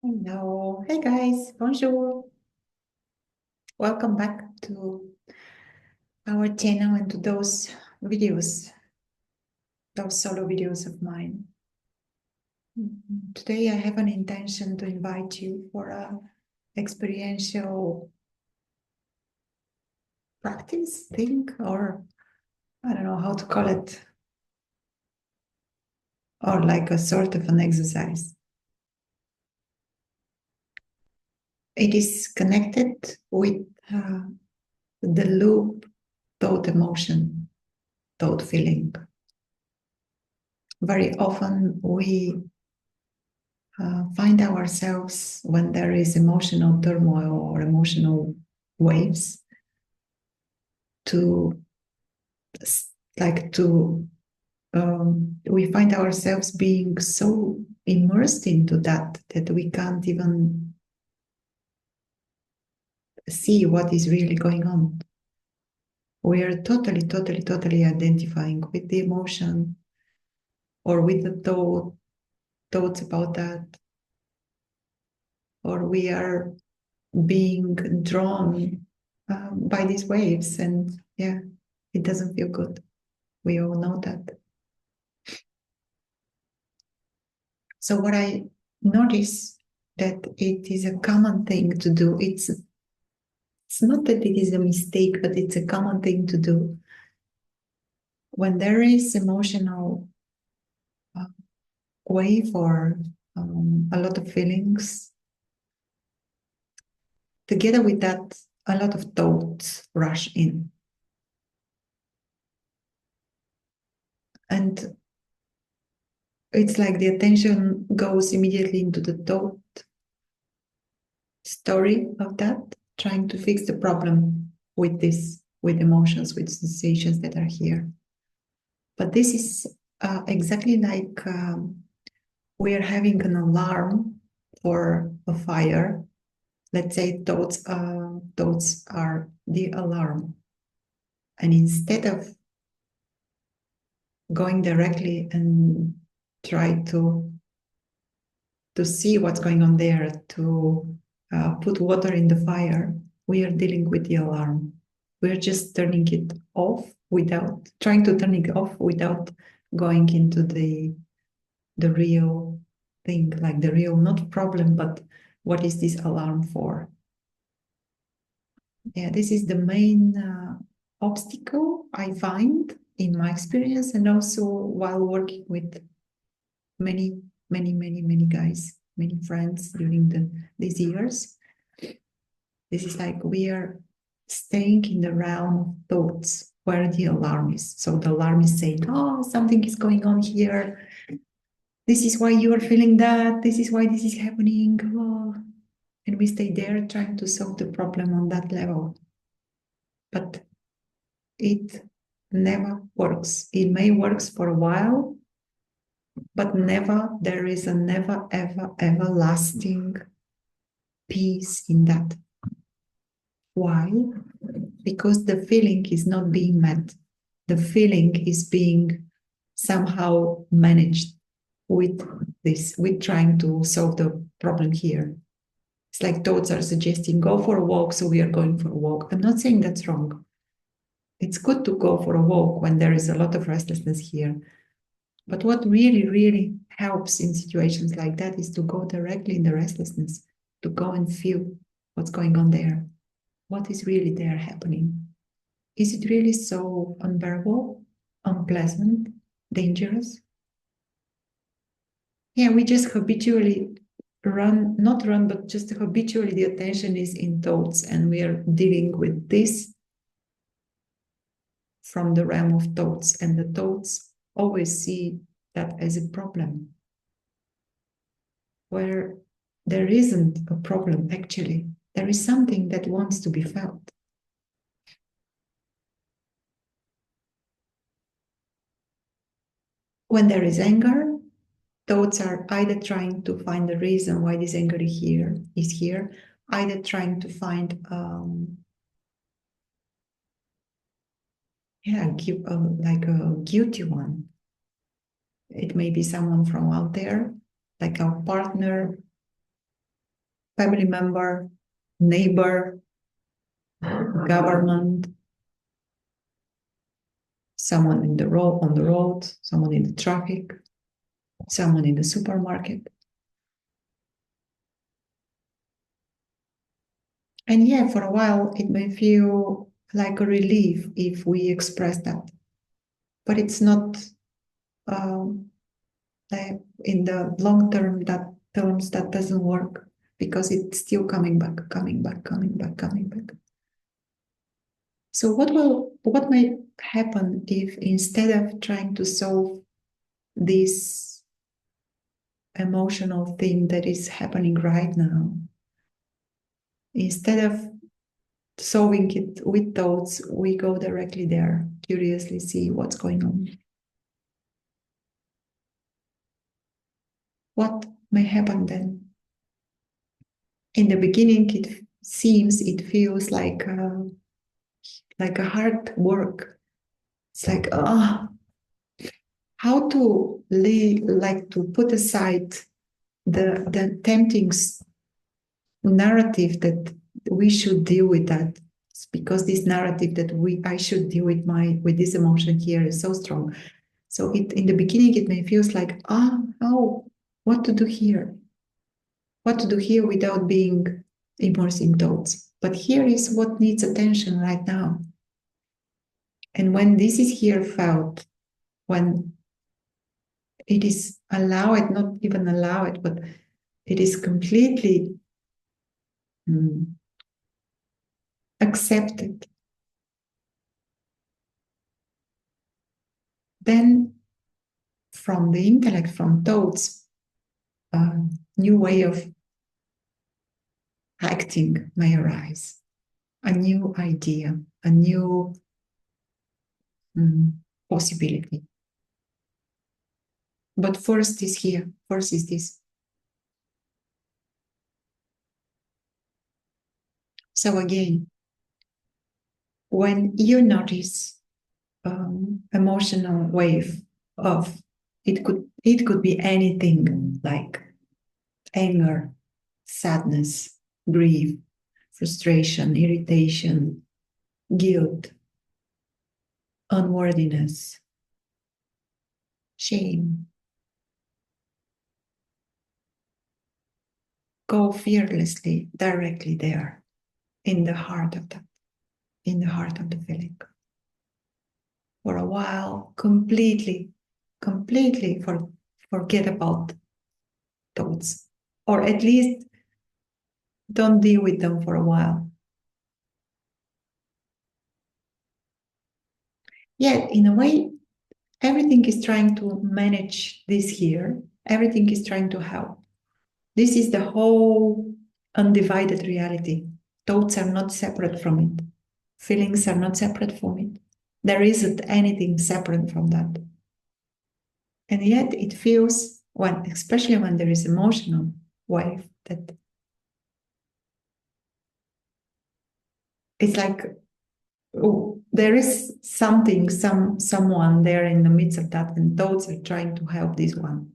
Hello, hey guys, bonjour. Welcome back to our channel and to those videos, those solo videos of mine. Today I have an intention to invite you for a experiential practice thing, or I don't know how to call it, or like a sort of an exercise. It is connected with the loop, thought, emotion, thought, feeling. Very often we find ourselves when there is emotional turmoil or emotional waves to we find ourselves being so immersed into that we can't even see what is really going on. We are totally identifying with the emotion or with the thoughts about that, or we are being drawn by these waves, and yeah, it doesn't feel good. We all know that. So what I notice that it is a common thing to do. It's not that it is a mistake, but it's a common thing to do when there is emotional wave or a lot of feelings. Together with that, a lot of thoughts rush in. And it's like the attention goes immediately into the thought story of that, trying to fix the problem with this, with emotions, with sensations that are here. But this is exactly like we are having an alarm for a fire. Let's say thoughts are the alarm. And instead of going directly and try to see what's going on there, to put water in the fire, we are dealing with the alarm. We're just turning it off without trying to turn it off without going into the real thing, like the real, not problem, but what is this alarm for? Yeah, this is the main obstacle I find in my experience, and also while working with many guys, many friends during these years. This is like we are staying in the realm of thoughts where the alarm is. So the alarm is saying, oh, something is going on here. This is why you are feeling that. This is why this is happening. Oh. And we stay there trying to solve the problem on that level. But it never works. It may work for a while, but never, there is a never, ever lasting peace in that. Why? Because the feeling is not being met. The feeling is being somehow managed with this, with trying to solve the problem here. It's like thoughts are suggesting, go for a walk, so we are going for a walk. I'm not saying that's wrong. It's good to go for a walk when there is a lot of restlessness here. But what really helps in situations like that is to go directly in the restlessness, to go and feel what's going on there. What is really there happening? Is it really so unbearable, unpleasant, dangerous? Yeah, we just habitually not run, but just habitually the attention is in thoughts, and we are dealing with this from the realm of thoughts, and the thoughts always see that as a problem, where there isn't a problem actually. There is something that wants to be felt. When there is anger, thoughts are either trying to find the reason why this anger is here, either trying to find like a guilty one. It may be someone from out there, like our partner, family member, neighbor, government, someone in the road, on the road, someone in the traffic, someone in the supermarket. And yeah, for a while, it may feel like a relief if we express that. But it's not in the long term, terms that doesn't work because it's still coming back, coming back, coming back, coming back. So what might happen if instead of trying to solve this emotional thing that is happening right now, instead of solving it with thoughts, we go directly there, curiously see what's going on. What may happen then? In the beginning, it feels like a hard work. It's like, how to to put aside the tempting narrative that we should deal with that. It's because this narrative that I should deal with this emotion here is so strong. So in the beginning it may feels like, what to do here? What to do here without being immersed in thoughts? But here is what needs attention right now. And when this is here felt, when it is allowed, not even allowed, but it is completely accepted, then from the intellect, from thoughts, a new way of acting may arise, a new idea, a new possibility. But first is here, first is this. So again, when you notice emotional wave of it could be anything like anger, sadness, grief, frustration, irritation, guilt, unworthiness, shame. Go fearlessly, directly there, in the heart of that, in the heart of the feeling. For a while, completely forget about thoughts, or at least don't deal with them for a while. Yet, in a way, everything is trying to manage this here. Everything is trying to help. This is the whole undivided reality. Thoughts are not separate from it. Feelings are not separate from it. There isn't anything separate from that. And yet it feels, especially when there is emotional wave, that it's like, there is something, someone there in the midst of that, and thoughts are trying to help this one.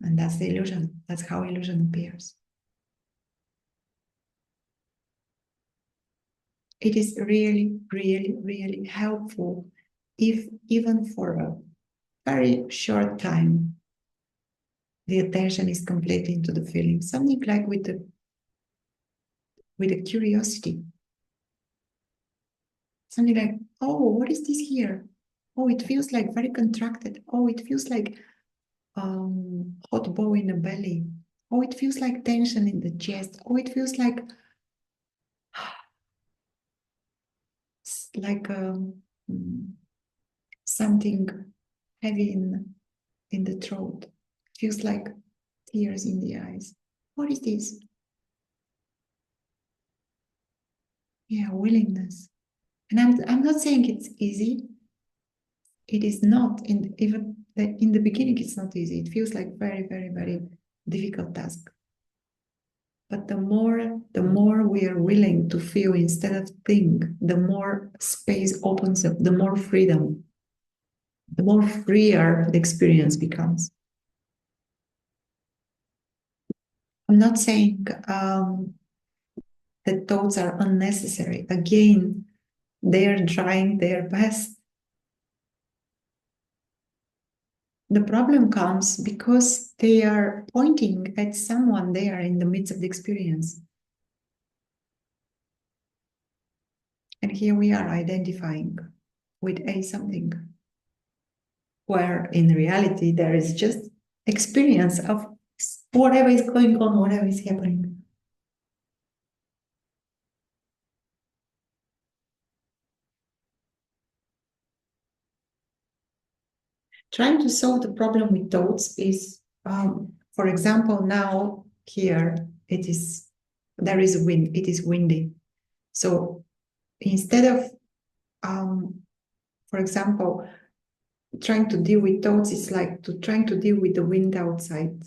And that's the illusion. That's how illusion appears. It is really, really, really helpful if even for a very short time, the attention is completely into the feeling. Something like with the curiosity. Something like, what is this here? Oh, it feels like very contracted. Oh, it feels like hot bow in the belly. Oh, it feels like tension in the chest. Oh, it feels like something heavy in the throat. It feels like tears in the eyes. What is this? Yeah, willingness. And I'm not saying it's easy. It is not. Even in the beginning, it's not easy. It feels like very, very, very difficult task. But the more we are willing to feel instead of think, the more space opens up, the more freedom, the more freer the experience becomes. I'm not saying that thoughts are unnecessary. Again, they are trying their best. The problem comes because they are pointing at someone there in the midst of the experience. And here we are identifying with a something, where in reality there is just experience of whatever is going on, whatever is happening. Trying to solve the problem with thoughts is, for example, now here there is wind, it is windy. So instead of, for example, trying to deal with thoughts, it's like trying to deal with the wind outside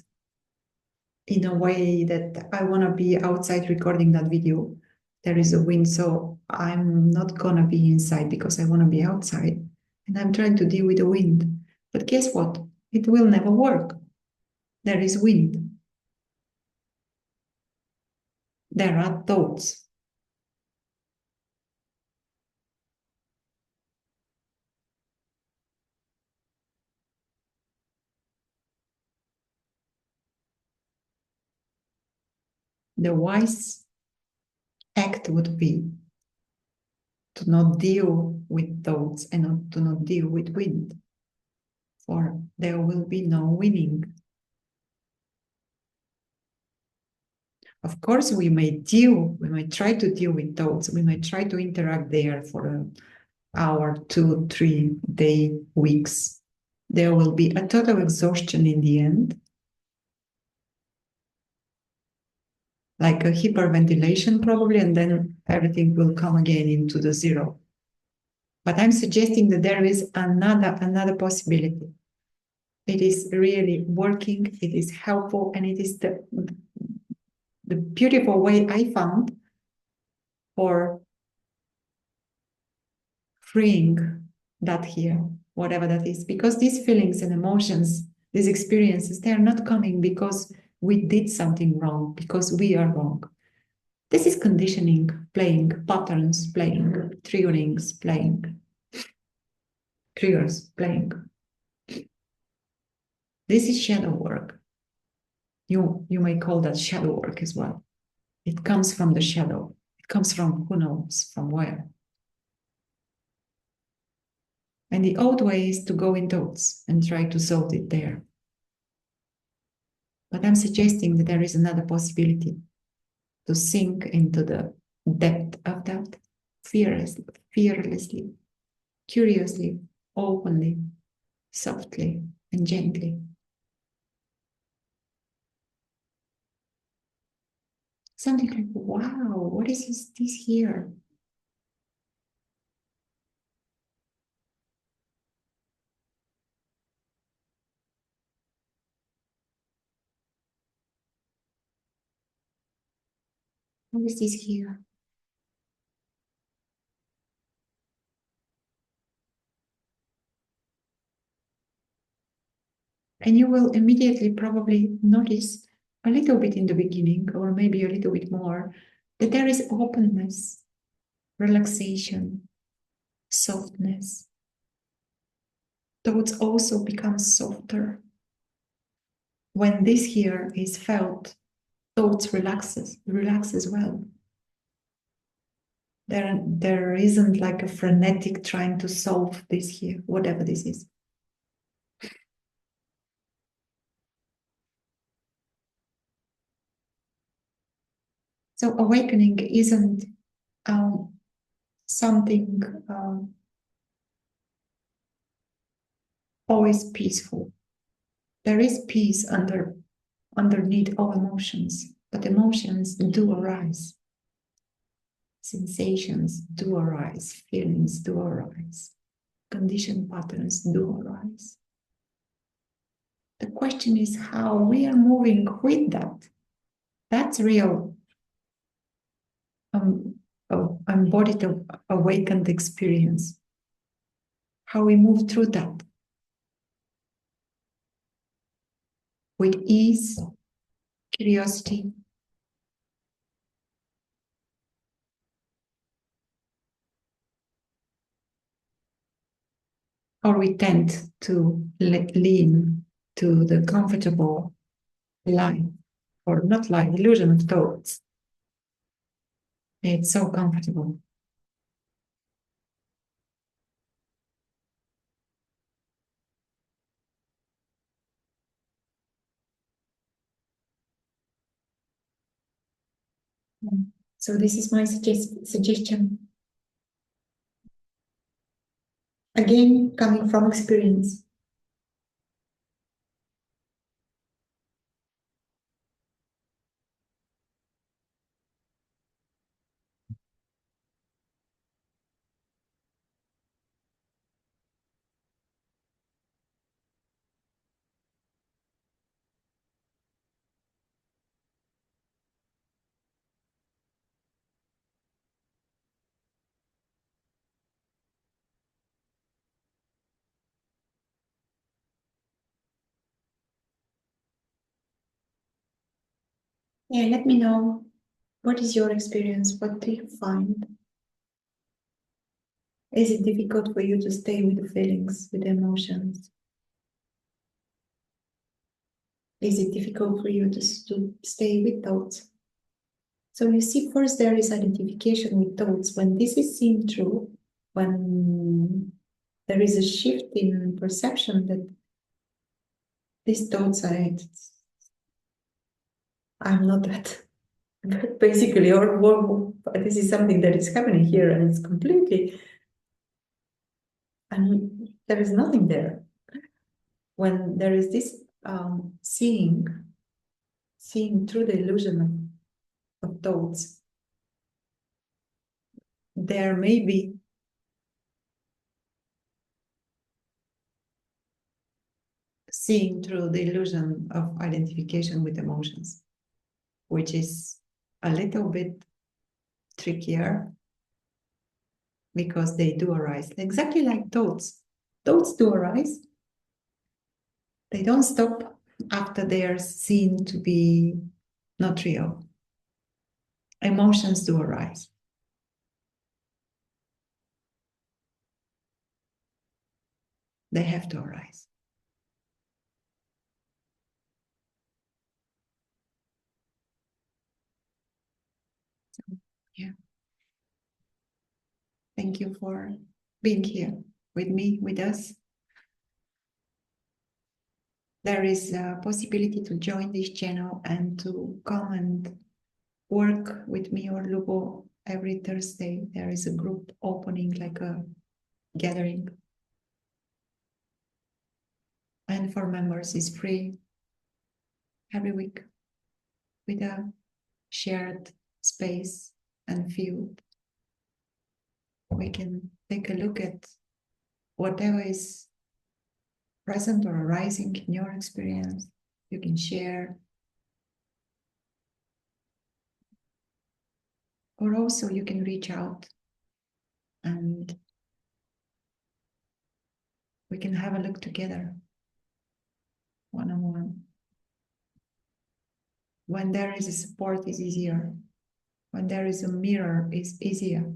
in a way that I want to be outside recording that video. There is a wind, so I'm not going to be inside because I want to be outside. And I'm trying to deal with the wind. But guess what? It will never work. There is wind. There are thoughts. The wise act would be to not deal with thoughts and to not deal with wind, for there will be no winning. Of course, we might try to deal with thoughts, we might try to interact there for an hour, 2, 3 day, weeks. There will be a total exhaustion in the end, like a hyperventilation probably, and then everything will come again into the zero. But I'm suggesting that there is another possibility. It is really working, it is helpful, and it is the beautiful way I found for freeing that here, whatever that is. Because these feelings and emotions, these experiences, they are not coming because we did something wrong, because we are wrong. This is conditioning, playing, patterns, playing, triggerings, playing, triggers, playing. This is shadow work. You may call that shadow work as well. It comes from the shadow. It comes from who knows from where. And the old way is to go in thoughts and try to solve it there. But I'm suggesting that there is another possibility to sink into the depth of that fearlessly, curiously, openly, softly, and gently. Something like, wow, what is this here? What is this here? And you will immediately probably notice a little bit in the beginning, or maybe a little bit more, that there is openness, relaxation, softness. Thoughts also become softer. When this here is felt, thoughts relax as well. There isn't like a frenetic trying to solve this here, whatever this is. So awakening isn't something always peaceful. There is peace underneath all emotions, but emotions do arise. Sensations do arise, feelings do arise, conditioned patterns do arise. The question is how we are moving with that. That's real embodied awakened experience. How we move through that with ease, curiosity. Or we tend to lean to the comfortable lie, or not lie, illusion of thoughts. It's so comfortable. So this is my suggestion. Again, coming from experience. Yeah, let me know. What is your experience? What do you find? Is it difficult for you to stay with the feelings, with the emotions? Is it difficult for you to stay with thoughts? So you see, first there is identification with thoughts. When this is seen through, when there is a shift in perception that these thoughts are it, I'm not that. But basically, or this is something that is happening here, and it's completely, and there is nothing there. When there is this seeing through the illusion of thoughts, there may be seeing through the illusion of identification with emotions, which is a little bit trickier because they do arise exactly like thoughts. Thoughts do arise. They don't stop after they are seen to be not real. Emotions do arise. They have to arise. So, yeah. Thank you for being here with me, with us. There is a possibility to join this channel and to come and work with me or Lubo every Thursday. There is a group opening, like a gathering. And for members, it's free every week with a shared space and field. We can take a look at whatever is present or arising in your experience. You can share. Or also you can reach out and we can have a look together, one-on-one. When there is a support, it's easier. When there is a mirror, it's easier.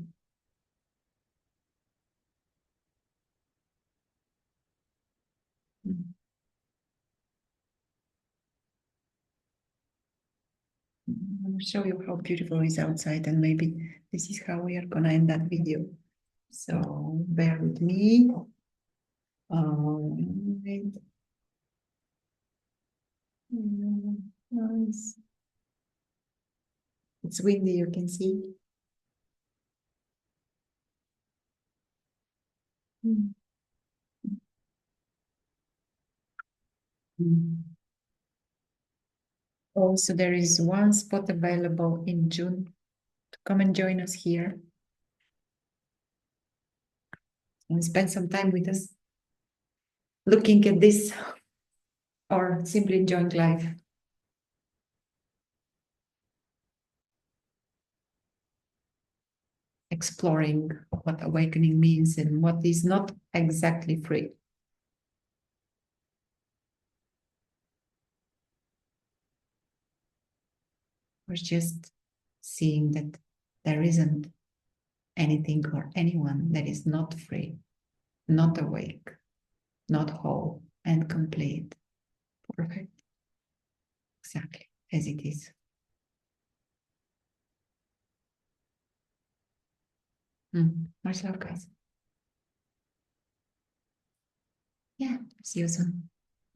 I'll show you how beautiful it is outside, and maybe this is how we are gonna end that video. So bear with me. Nice. It's windy, you can see. Mm. Also, there is one spot available in June to come and join us here and spend some time with us looking at this or simply enjoying life. Exploring what awakening means and what is not exactly free. We're just seeing that there isn't anything or anyone that is not free, not awake, not whole and complete. Perfect. Exactly as it is. Much love, guys. Yeah, see you soon.